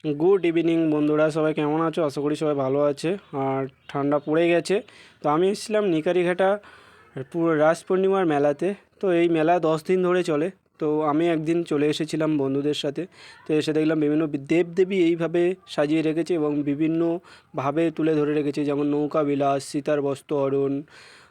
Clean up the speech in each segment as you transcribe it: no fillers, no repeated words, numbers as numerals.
Good evening বন্ধুরা, সবাই কেমন আছো? আশা করি সবাই ভালো আছে। আর ঠান্ডা পড়ে গেছে। তো আমি এসেছিলাম নিকারিঘাটা পুরো রাস পূর্ণিমার মেলাতে। তো এই মেলা 10 দিন ধরে চলে। তো আমি একদিন চলে এসেছিলাম বন্ধুদের সাথে। তো এসে দেখলাম বিভিন্ন দেবদেবী এইভাবে সাজিয়ে রেখেছে এবং বিভিন্নভাবে তুলে ধরে রেখেছে, যেমন নৌকা বিলাস, সীতার বস্ত্রহরণ,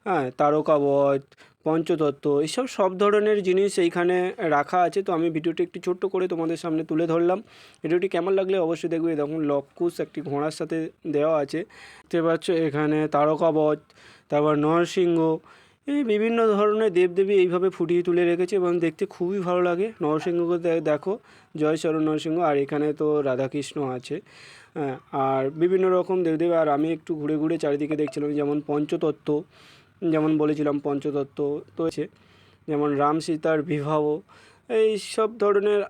হ্যাঁ, তারকাবধ, পঞ্চতত্ত্ব, এইসব সব ধরনের জিনিস এইখানে রাখা আছে। তো আমি ভিডিওটি একটু ছোট্ট করে তোমাদের সামনে তুলে ধরলাম। ভিডিওটি কেমন লাগলে অবশ্যই দেখবে। দেখুন, লবকুশ একটি ঘোড়ার সাথে দেওয়া আছে, দেখতে পাচ্ছ। এখানে তারকাবধ, তারপর নরসিংহ, এই বিভিন্ন ধরনের দেবদেবী এইভাবে ফুটিয়ে তুলে রেখেছে এবং দেখতে খুবই ভালো লাগে। নরসিংহকে দেখো, জয় শরণ নরসিংহ। আর এখানে তো রাধাকৃষ্ণ আছে, হ্যাঁ, আর বিভিন্ন রকম দেবদেবী। আর আমি একটু ঘুরে ঘুরে চারিদিকে দেখছিলাম, যেমন পঞ্চতত্ত্ব, যেমন বলেছিলাম পঞ্চতত্ত্ব তো আছে, যেমন রাম সীতার বিবাহ, এই সব ধরনের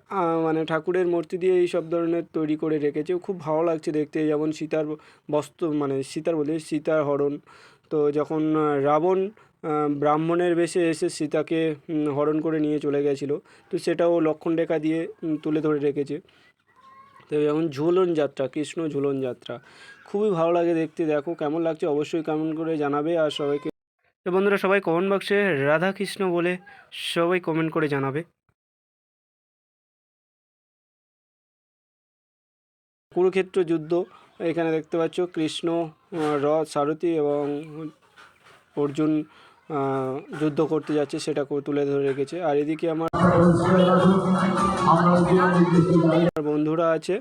মানে ঠাকুরের মূর্তি দিয়ে এই সব ধরনের তৈরি করে রেখেছে। খুব ভালো লাগছে দেখতে। যেমন সীতার বস্ত্র, মানে সীতার বলে সীতার হরণ। তো যখন রাবণ ব্রাহ্মণের বেশে এসে সীতাকে হরণ করে নিয়ে চলে গেছিলো, তো সেটাও লক্ষণ রেখা দিয়ে তুলে ধরে রেখেছে। তো যেমন ঝুলন যাত্রা, কৃষ্ণ ঝুলন যাত্রা, খুবই ভালো লাগে দেখতে। দেখো কেমন লাগছে অবশ্যই কমেন্ট করে জানাবে। আর সবাইকে, তো বন্ধুরা, সবাই কমেন্ট বক্সে রাধা কৃষ্ণ বলে সবাই কমেন্ট করে জানাবে। কুরুক্ষেত্র যুদ্ধ, এখানে দেখতে পাচ্ছ কৃষ্ণ, রথ সারথি এবং অর্জুন যুদ্ধ করতে যাচ্ছে, সেটা তুলে ধরে রেখেছে। আর এদিকে আমার বন্ধুরা আছে।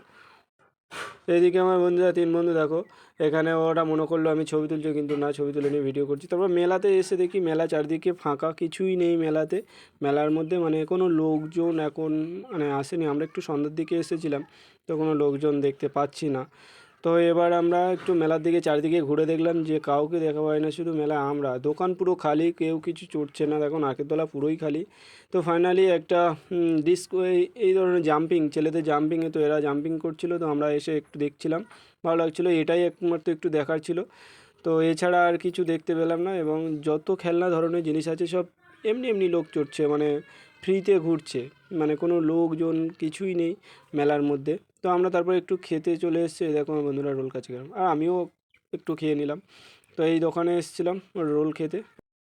এদিকে আমার বন্ধুরা, 3 বন্ধু দেখো। এখানে ওরা মনে করলো আমি ছবি তুলছি, কিন্তু না, ছবি তুলে নিয়ে ভিডিও করছি। তারপর মেলাতে এসে দেখি মেলা চারদিকে ফাঁকা, কিছুই নেই মেলাতে। মেলার মধ্যে মানে কোনো লোকজন এখন মানে আসেনি। আমরা একটু সন্ধ্যার দিকে এসেছিলাম, তো কোনো লোকজন দেখতে পাচ্ছি না। তো এবার আমরা একটু মেলার দিকে চারিদিকে ঘুরে দেখলাম যে কাউকে দেখা পাই না, শুধু মেলা আমরা। দোকান পুরো খালি, কেউ কিছু চড়ছে না। দেখো নাকেরতলা পুরোই খালি। তো ফাইনালি একটা ডিস্ক, এই ধরনের জাম্পিং, ছেলেদের জাম্পিংয়ে, তো এরা জাম্পিং করছিল, তো আমরা এসে একটু দেখছিলাম, ভালো লাগছিলো। এটাই একমাত্র একটু দেখার ছিল। তো এছাড়া আর কিছু দেখতে পেলাম না। এবং যত খেলনা ধরনের জিনিস আছে সব এমনি এমনি লোক চড়ছে, মানে ফ্রিতে ঘুরছে, মানে কোনো লোকজন কিছুই নেই মেলার মধ্যে। তো আমরা তারপর একটু খেতে চলে এসেছি। দেখো আমার বন্ধুরা রোল কাছে গেলাম, আর আমিও একটু খেয়ে নিলাম। তো এই দোকানে এসেছিলাম রোল খেতে।